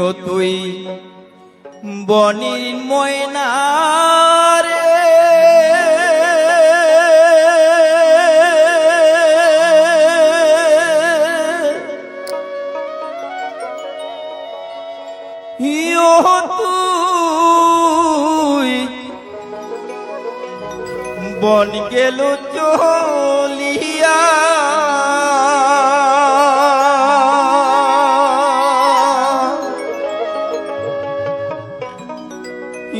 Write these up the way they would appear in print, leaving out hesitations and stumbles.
ও তুই বনির ময়না রে, ও তুই বন গেল চলিয়া,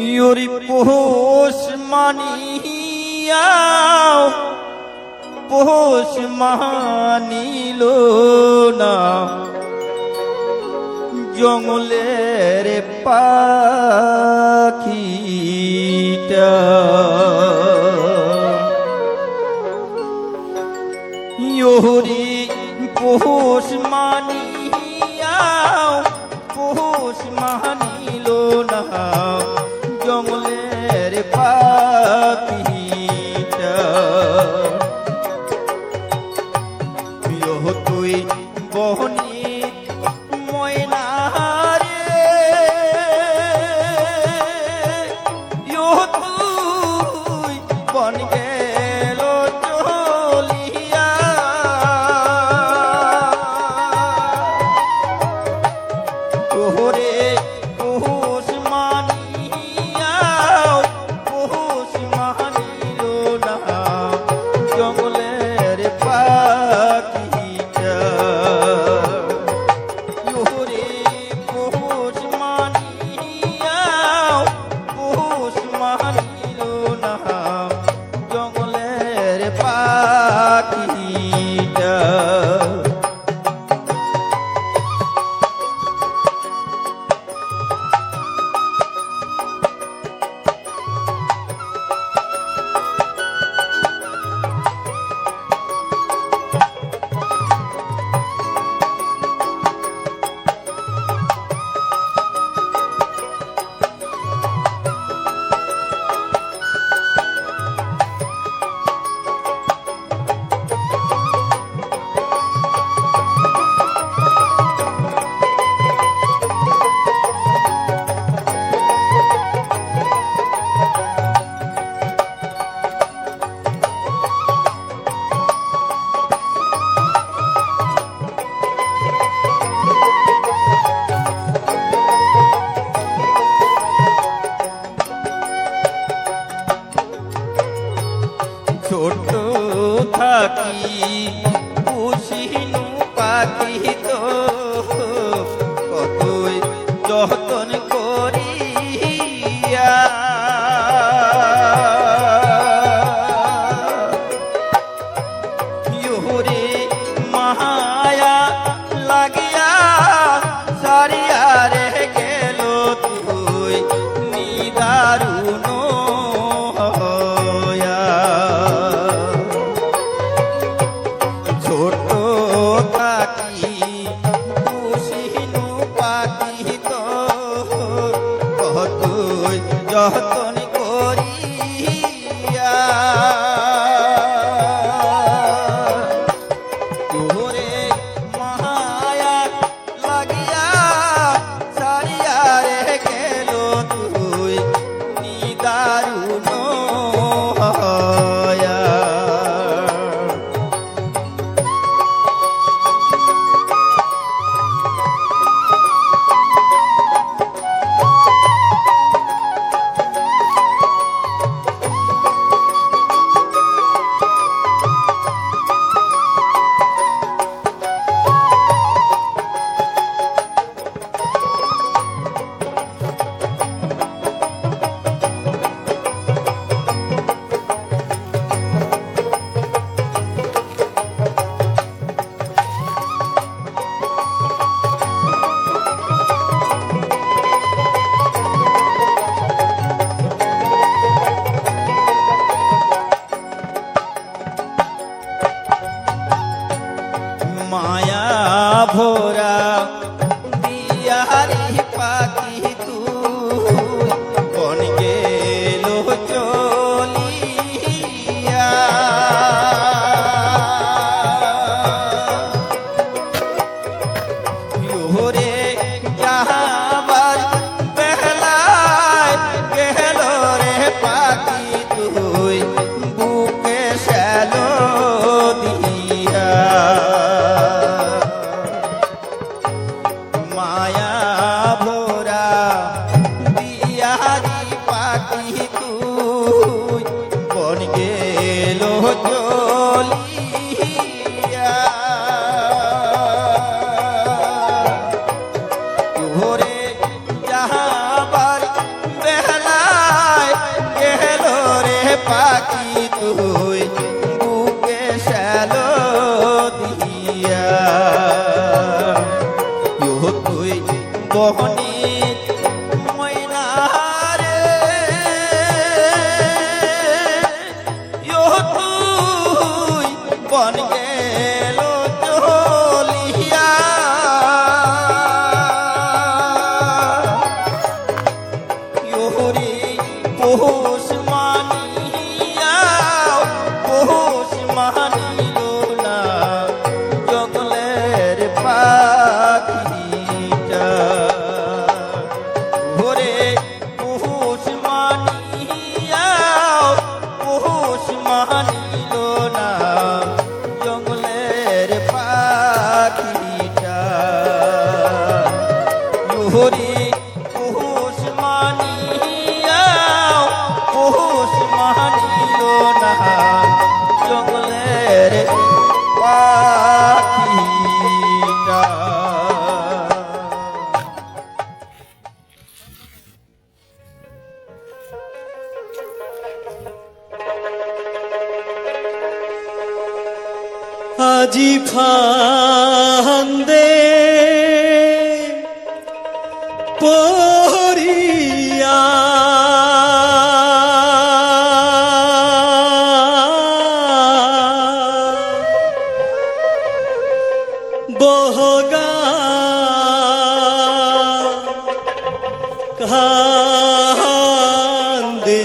ইয়োরি পোষ মানিয়া পোষ মানিল না জঙ্গলের পাখিটা। ইয়োরি পোষ মানিয়া পোষ মানিল না জঙ্গলের পাখিটা। তুই বহনি ময়না রে, তুই বন গেল চলিয়া, তোরে পোষ মানিয়া পোষ মানিল না জঙ্গলের পাখিটা। ইয়োরে পোষ মানিয়া পোষ মানিল না জঙ্গলের পাখিটা। ছোট থাকি পুষিনু পাখি তো কতই যতন করিয়া, ইয়োরে মায়া লাগিয়া সারিয়া রে গেল তুই নিদারুণ হয়া। ছোট থাকি পুষিনু পাখি তো কতই যতন করিয়া, তোরে মায়া লাগিয়া সারিয়া রে গেল তুই নিদারুণ হয়া। ভোরা বিহারি পাখি তুই বন গেল চলিয়া। বন গেল চলিয়া ইহরি পৌষ মানিয়া পৌষ মানিল না জঙ্গলের পাখিটা ঘরে পৌষ মানিয়া পৌষ মানিল না জঙ্গলের পাখিটা ঘরে পৌষ মানিয়া পৌষ মানিল না জঙ্গলের পাখিটা আজি ফান্দে পড়িয়া বহগা কান্দে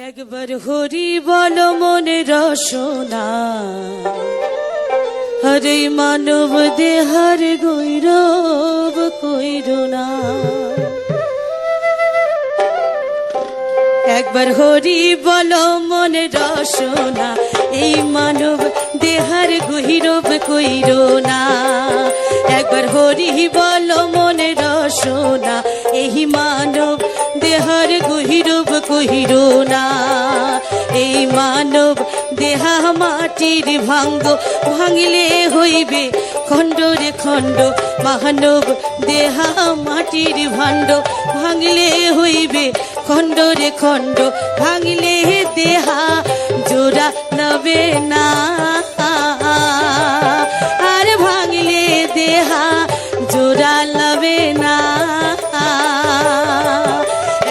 একবার হরি বল মনে রসনা হরে মানব দেহার গৌরব কইর না একবার হরি বল মনে রসনা এই মানব দেহার গৌরব কইর না একবার হরি বল মনে রসনা এই মানব দেহার গহিরব কহির না এই মানব দেহা মাটির ভাঙ্গ ভাঙিলে হইবে খণ্ড রে খণ্ড মানব দেহা মাটির ভাণ্ড ভাঙিলে হইবে খণ্ড রে খণ্ড ভাঙিলে দেহা জোড়া নবে না আর ভাঙিলে দেহা জোড়া লবে না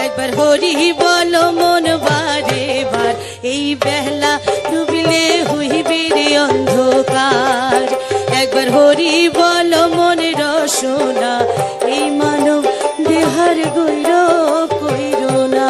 একবার হরি বল মন বারে বার এই বেলা ডুবিলে হইবে রে অন্ধকার একবার হরি বল মন রসনা এই মানব দেহার গৌরব কইর না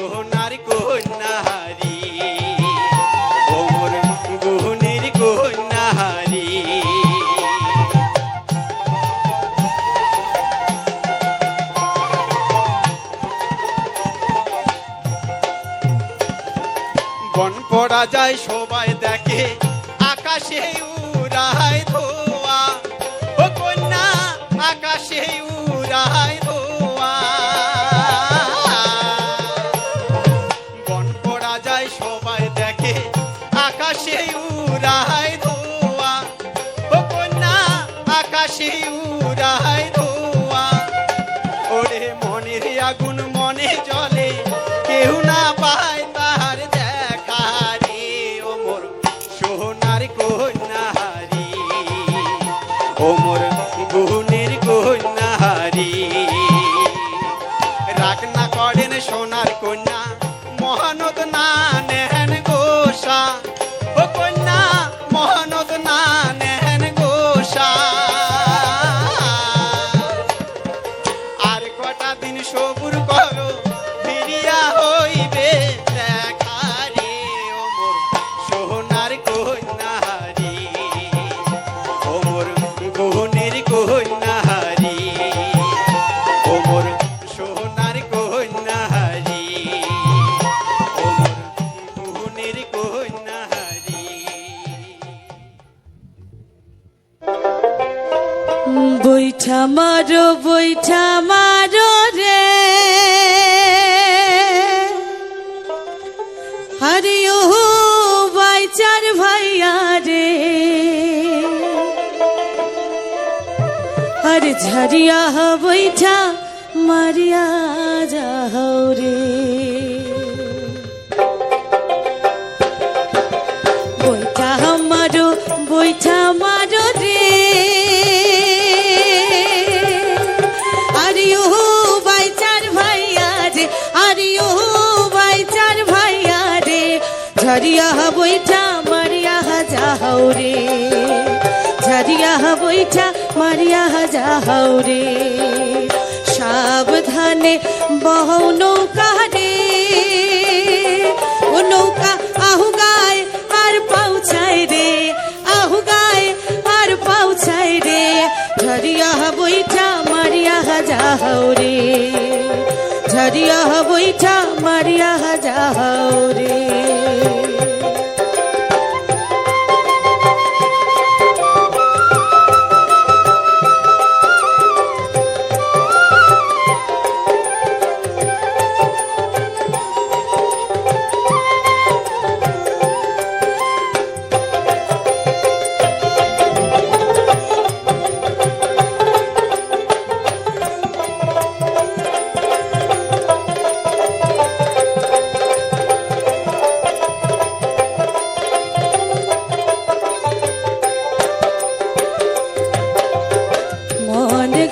সোনার কন্যাহারি ও মোর গুণের কন্যাহারি বন পড়া যায় সবাই দেখে আকাশে উড়ায় ধোয়া ও কন্যা আকাশে উড়ায় ধোয়া বন পড়া যায় সবাই দেখে আকাশে উড়ায় ধোয়া ও কন্যা আকাশে উড়ায় ধোয়া ওরে মনের আগুন মনে জ্বলে কেউ না পায় তার দেখা রে ও মোর সোনার কন্যাহারি ও মোর গুণের কন্যাহারি রাগ না করেন সোনার কন্যা মহানদ না নেন গোসা ও কন্যা মহানদ না নেন গোসা আর কটা দিন সবুর করো ফিরিয়া হইবে দেখা রে ও মোর সোনার কন্যাহারি ও মোর গুণের কন্যাহারি ও মোর সোনার কন্যাহারি ও মোর গুণের কন্যাহারি বৈঠা মারো রে হরি ও বাইচার ভাইয়া রে হরে ঝরিয়া বৈঠা মারিয়া যাও রে বৈঠা মারো রে আরে ও বাইচার ভাইয়া রে আরে ও বাইচার ভাইয়া রে ঝরিয়া বৈঠা মারিয়া যাও রে ঝরিয়া বৈঠা মারিয়া যাও রে সাবধানে বহো নৌকা রে ও নৌকা আহু গায় আর পাউছায় রে আহু গায় আর পাউছায় রে ঝরিয়া বৈঠা মারিয়া যাও রে ঝরিয়া বৈঠা মারিয়া যাও রে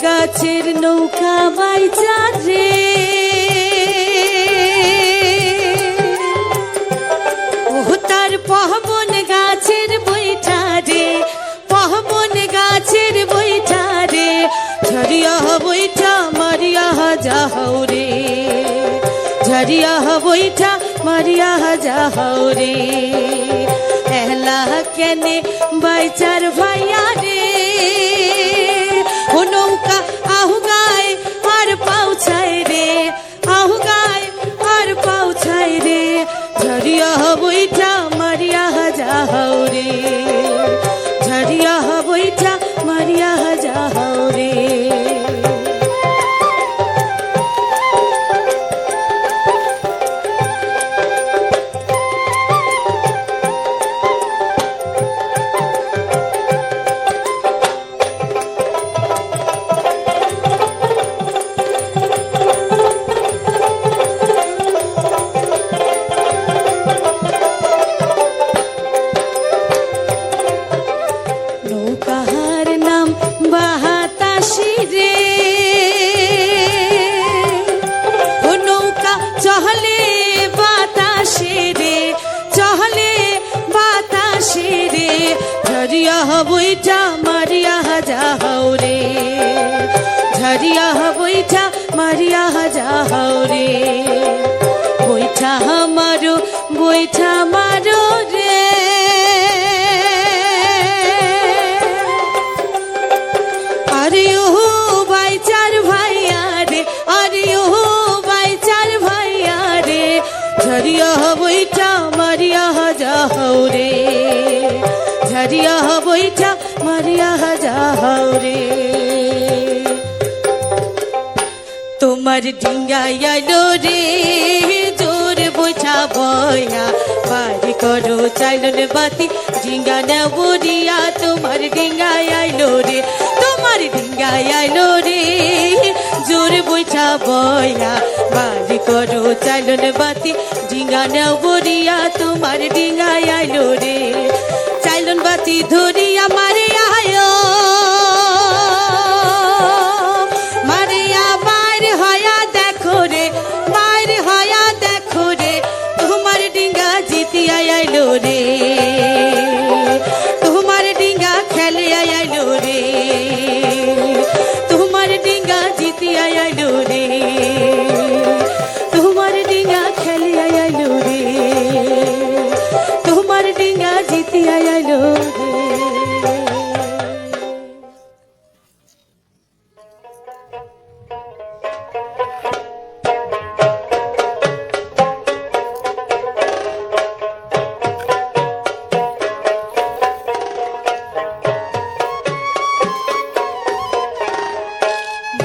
গাছের নৌকা বাইচা রে ও তার পহবন গাছের বৈঠা রে পহবন গাছের বৈঠা রে ঝরিয়া বৈঠা মারিয়া যাও রে ঝরিয়া বৈঠা মারিয়া যাও রে এহলা কেনে বাইচার ভাইয়া রে ও নৌকা আহু গায় আর পাউছায় রে আহু গায় আর পাউছায় রে ঝরিয়া বৈঠা মারিয়া যাও রে ঝরিয়া বৈঠা মারিয়া যাও রে ঝরিয়া বৈঠা মারিয়া যাও রে ঝরিয়া বৈঠা মারিয়া যাও রে বৈঠা বৈঠা মারো রে। আরে ও বাইচার ভাইয়া রে, আরে ও বাইচার ভাইয়া রে, ঝরিয়া বৈঠা মারিয়া যাও রে, ঝরিয়া বৈঠা মারিয়া যাও রে। তোমার ডিঙ্গাই আইলো রে, জোর বোঝা বয়া বাড়ি করো চাইলন বাতি, ডিঙ্গা নেবরিয়া তোমার ডিঙ্গাই আইলো রে, তোমার ডিঙ্গাই আইলো রে, জোর বোঝা বয়া বাড়ি করো চাইলন বাতি, ডিঙ্গা নেবরিয়া তোমার ডিঙ্গাই আইলো রে। চাইলন বাতি ধরিয়া মারে আয়ো, আইলো রে, তোমার ডিঙ্গা খেলে আইলো রে, তোমার ডিঙ্গা জিতি আইলো রে, তোমার ডিঙ্গা খেলে আইলো রে, তোমার ডিঙ্গা জিতি আইলো রে।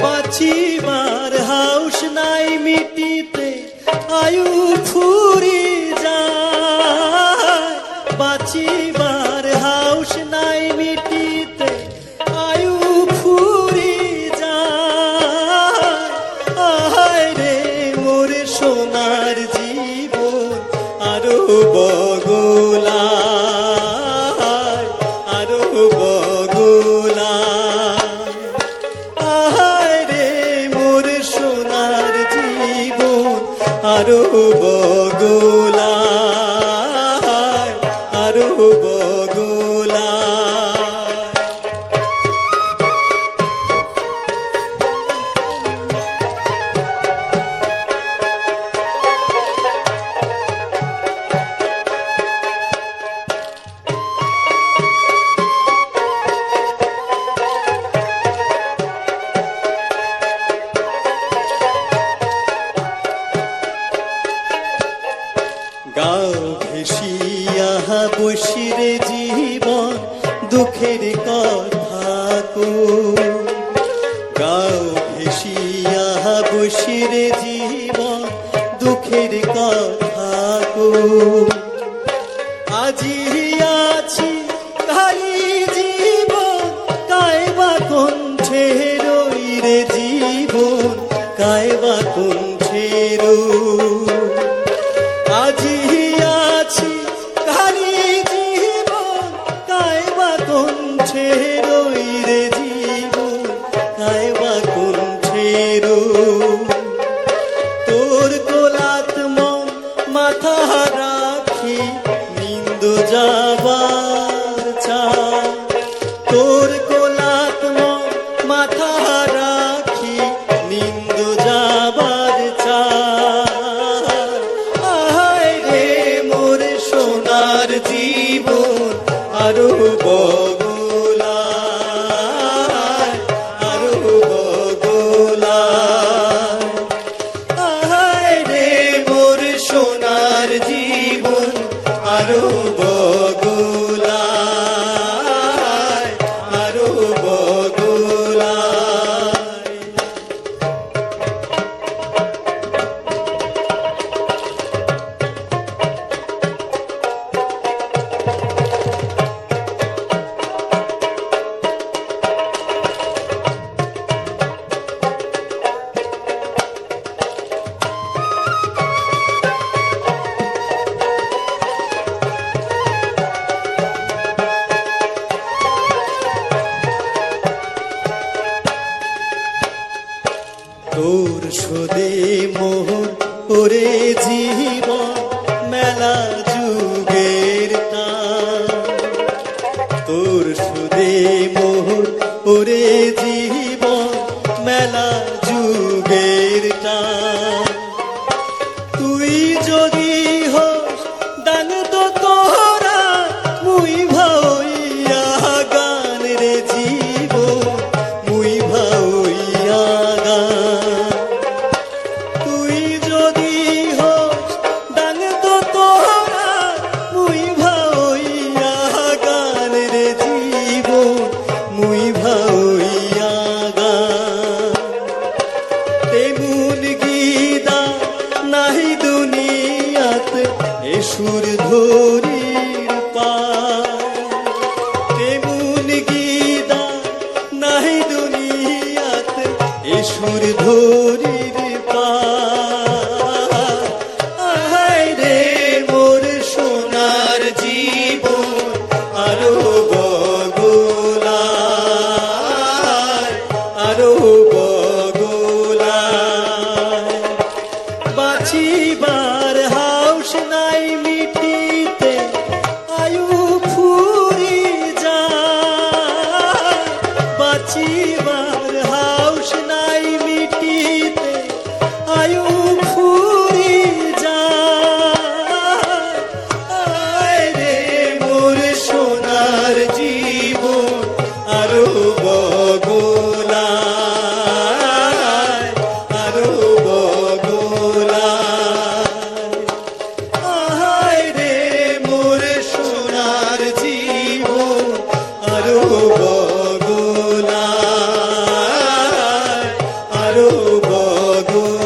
বাঁচিবার হাউস নাই মিটিতে আয়ু ফুরি যায়, বাঁচিবার হাউস নাই মিটিতে আয়ু ফুরি যায়। আহায় রে মোর সোনার জীবন আরো বগলা, আরো বগলা। আরো বগলা, আরো বগলা। গাও ভেসিয়া বসিরে জীবন দুঃখের কথা কো, গাও ভেসিয়া বসিরে জীবন দুঃখের কথা কো। আজি আছি খালি জীবন কায়বা কণ্ঠে রই রে, জীবন কায়বা কণ্ঠে রই। আজি আছি খালি জীবন কায়বা কণ্ঠে রই রে, জীবন কায়বা কণ্ঠে রই। তোর কোলাত মন মাথা রাখি নিন্দ যাবার চাই, তোর কোলাত মন মাথা রাখি নিন্দ যাবার চাই। সোনার জীবন আরো বগলা, আরো বগলা। আহায় রে মোর সোনার জীবন আরো বগলা, আরো বগলা। তোর শোধে মোহন ওরে জীবন মেলা যুগের টান, তোর শোধে মোহন ওরে জীবন মেলা যুগের টান। তুই যদি সুর ধরির পায় তেমন গীতা নাই দুনিয়াতে এ সুর ধরির পায় আহায় রে মোর সোনার জীবন আরো বগুলায় আরো বগুলায় বাঁচিবার হাউস নাই মিটিতে আয়ু ফুরি যায় বাঁচিবার হাউস নাই মিটিতে আয়ু ফুরি যায় আয় রে মোর সোনার জীবন আরো বগুলায় আরো বগুলায় আহায় রে মোর সোনার জীবন আরো বগুলায় আরো বগুলায়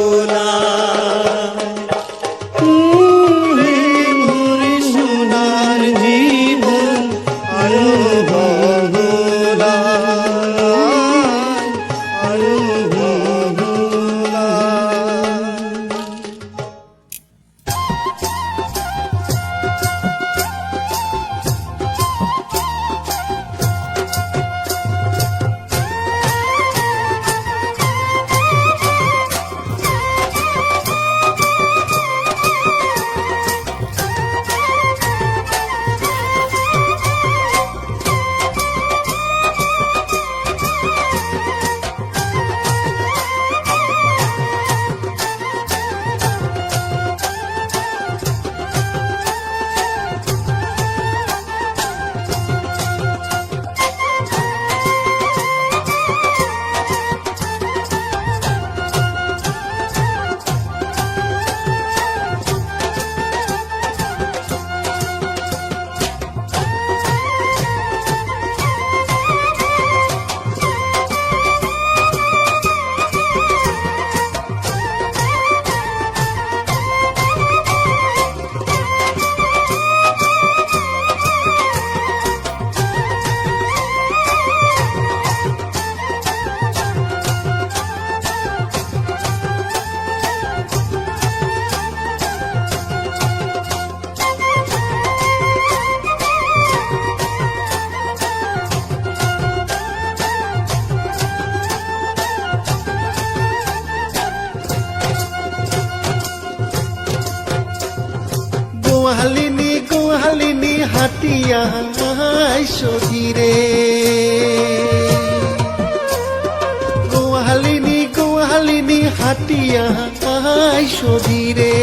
মোর সোনার জীবন আরো বগুলায় আরো বগুলায় গোহালিনী হাতিয়া সধীরে গোহালিনী হাতিয়া সধীরে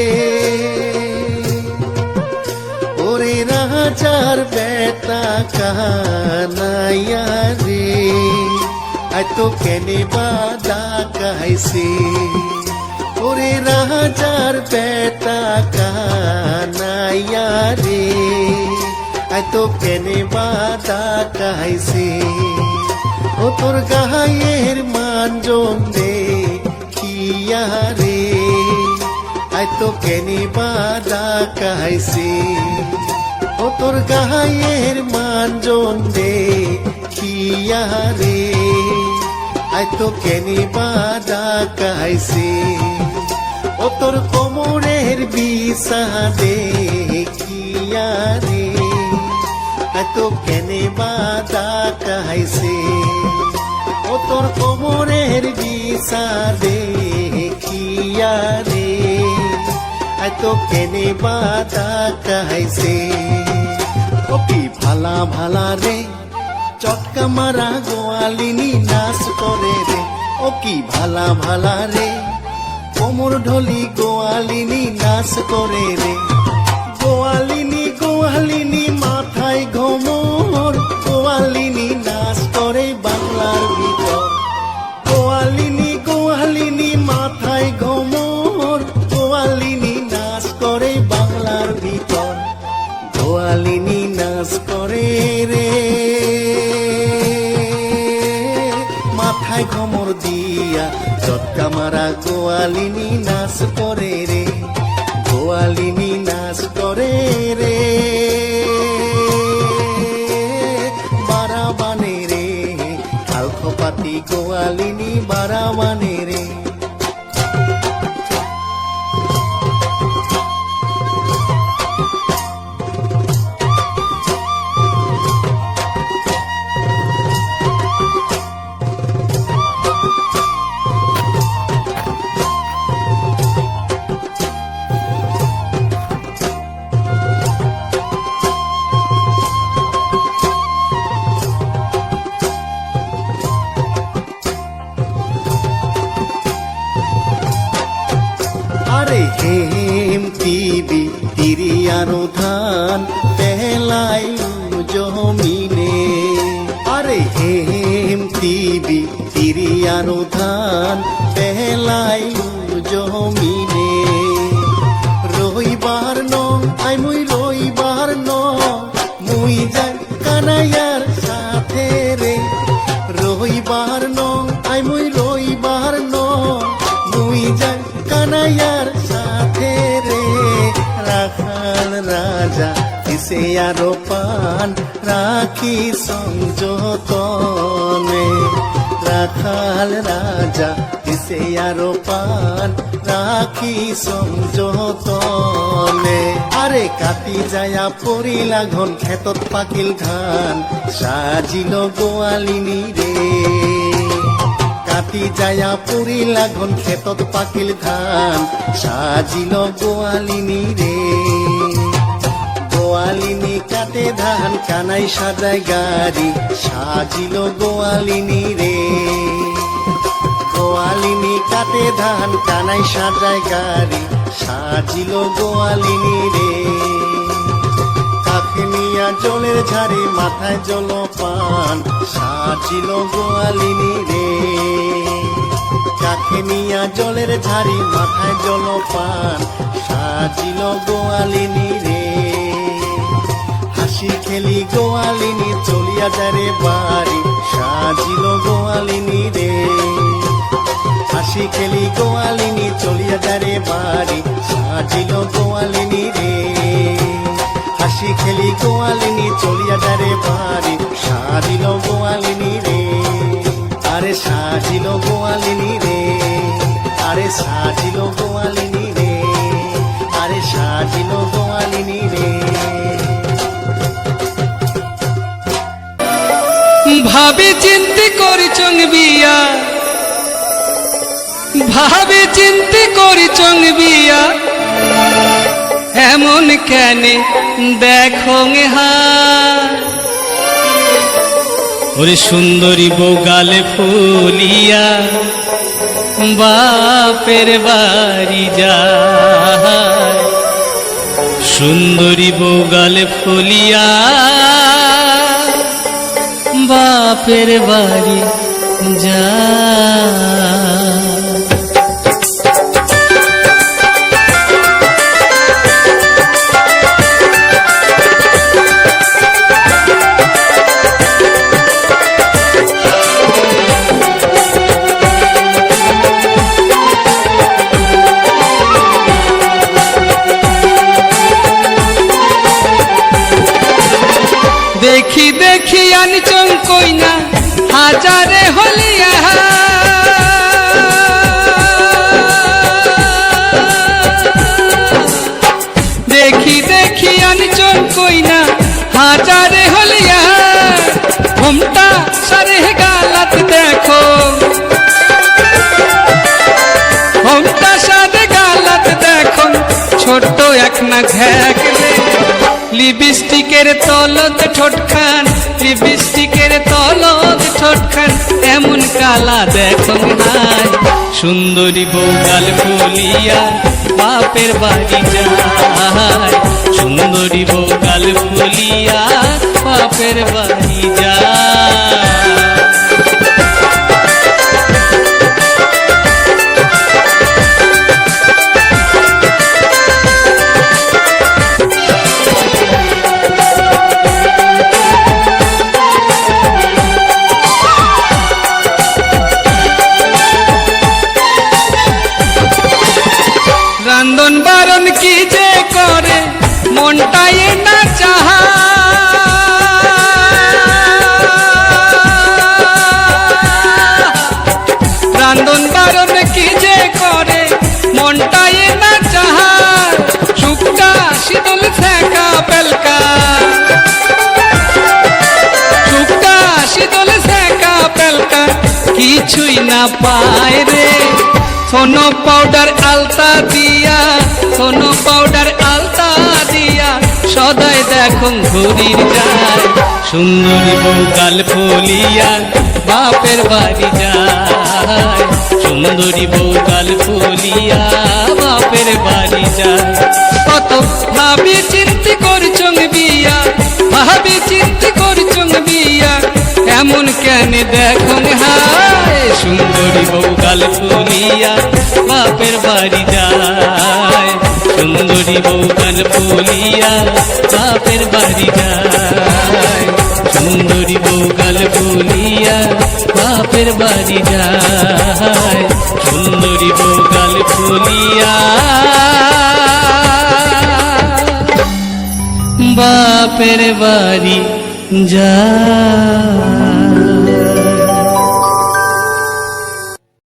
ওরে রাজার বেটা কানাইয়া রে আয় তো কেনে বাদা কাইছে ওরে রাজার বেটা কানাইয়া রে আয় তো কেনে বাদা কাইছে ও তোর গায়ের মানজন দে কিয়া রে আয় তো কেনে বাদা কাইছে ও তোর গায়ের মানজন দে কিয়া রে আয় তো কেনে বাদা কাইছে ও তোর কোমরের বিষাদে কিয়া রে আয় তো কেনে বাদা কাইছে ও তোর কোমরের বিষাদে কিয়া রে আয় তো কেনে বাদা কাইছে ও কি ভালা ভালা রে চটকা মারা গোয়ালিনী নাচ করে রে ও কি ভালা ভালা রে কোমর ঢলি গোয়ালিনী নাচ করে রে গোয়ালিনী মাথায় ঘোমর গোয়ালিনী নাচ করে বাংলার ভিতর গোয়ালিনী মাথায় ঘোমর গোয়ালিনী নাচ করে বাংলার ভিতর গোয়ালিনী নাচ করে রে মাথায় ঘোমর দিয়া চটকা মারা গোয়ালিনী নাচ করে রে গোয়ালিনী নাচ করে রে বারাবানে রে খালখপাতি গোয়ালিনী বারাবানে রে আরে হেম টিবি তিরিয়ারো ধান পেলাই জমিনে আরে হেম টিবি তিরিয়ারো ধান পেলাই জমিনে রইবার ন আই মুই রইবার ন মুই যাই কানাইয়ার সাথে রে রইবার ন আই মুই রইবার ন মুই যাই কানাইয়ার সাথে রে রাখাল রাজা কিসে আরো পান রাখি সংযতনে রাখাল রাজা কিসে আরো পান রাখি সংযতনে আরে কাটি যায়া পরিলা ঘন ক্ষেতত পাকিল ধান সাজিল গোয়ালিনী রে কাটি যায়া পুরিলা ঘন ক্ষেতত পাকিল ধান সাজিল গোয়ালিনী রে গোয়ালিনী কাটে ধান কানাই সাজায় গাড়ি সাজিল গোয়ালিনী রে গোয়ালিনী কাটে ধান কানাই সাজায় গাড়ি সাজিল গোয়ালিনী রে কাকে নিয়া জলের ঝাড়ি মাথায় জলপান সাজিল গোয়ালিনী রে কাকে নিয়া জলের ঝাড়ি মাথায় জলপান সাজিল গোয়ালিনী রে হাসি খেলি গোয়ালিনী চলিয়া যায় রে বাড়ি সাজিল গোয়ালিনী রে হাসি খেলি গোয়ালিনী চলিয়া যায় রে বাড়ি সাজিল গোয়ালিনী রে হাসি খেলি গোয়ালিনী চলিয়া যায় রে বাড়ি সাজিল গোয়ালিনী রে আরে সাজিল গোয়ালিনী রে আরে সাজিল গোয়ালিনী রে আরে সাজিল গোয়ালিনী রে ভাবে চিন্তে করি চং বিয়া ভাবে চিন্তে করি চং বিয়া এমন কেন দেখো হা ওরে সুন্দরী বউ গালে ফুলিয়া বাপের বাড়ি যায় সুন্দরী বউ গালে ফুলিয়া বাপের বাড়ি যায় দেখি দেখি আনচং কইনা হাজারে হলিয়া দেখি দেখি আনচং কইনা হাজারে হলিয়া ঘুমটা সারে গালাত দেখো ঘুমটা সারে গালাত দেখো ছোট এক না ঘ্যাক লিপস্টিকের তলত ঠোঁটখান লিপস্টিকের তলত ঠোঁটখান এমন কালা দেখো নাই সুন্দরী বউ গাল ফুলিয়া বাপের বাড়ি যায় সুন্দরী বউ গাল ফুলিয়া বাপের বাড়ি যায় রান্ধন বারণ কি যে কিছুই না পায় রে। সোনো পাউডার আলতা দিয়া, সোনো পাউডার আলতা দিয়া সদাই দেখো ঘুরির যায়। সুন্দরী বউ গাল ফুলিয়া বাপের বাড়ি যায়। সুন্দরী বউ গাল ফুলিয়া বাপের বাড়ি যায়। কত ভাবি চিন্তি করছং বিয়া, ভাবি চিন্তি করছং বিয়া, এমন কেন দেখুন হায়। সুন্দরী বউ গাল ফুলিয়া বাপের বাড়ি যায়। সুন্দরী বউ গাল ফুলিয়া বাপের বাড়ি যায়। সুন্দরী বউ গাল ফুলিয়া বাপের বাড়ি যায়। সুন্দরী বউ গাল ফুলিয়া বাপের বাড়ি যায়।